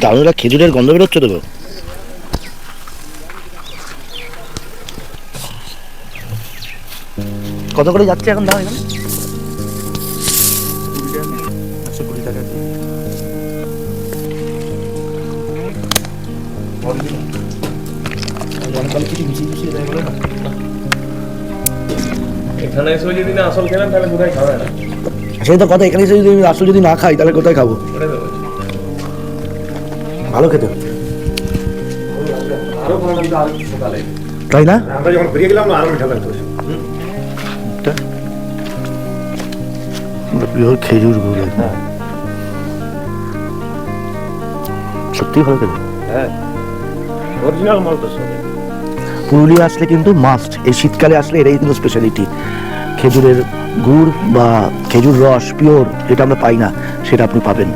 দারুণ একটা খেজুরের গন্ধ বেরোচ্ছে তো। কত করে যাচ্ছে এখন দাম এখানে? 20 টাকা। এখানে এসে যদি না আসল খেলাম তাহলে কোথায় খাবে না। সেই তো কথা, এখানে এসে যদি আসল যদি না খাই তাহলে কোথায় খাবো? ভালো খেতে আরো ভালো লাগবে আর একটু সকালে, তাই না? আমরা যখন ঘুরিয়ে গেলাম আরো মিঠা লাগতো। পিওর খেজুর গুড়, সত্যি ভালো খেতে। হ্যাঁ, অরিজিনাল মাল তো সব। পুরুলিয়া আসলে কিন্তু মাস্ট, এই শীতকালে আসলে এটাই কিন্তু স্পেশালিটি। খেজুরের গুড় বা খেজুর রস পিওর, যেটা আমরা পাই না সেটা আপনি পাবেন।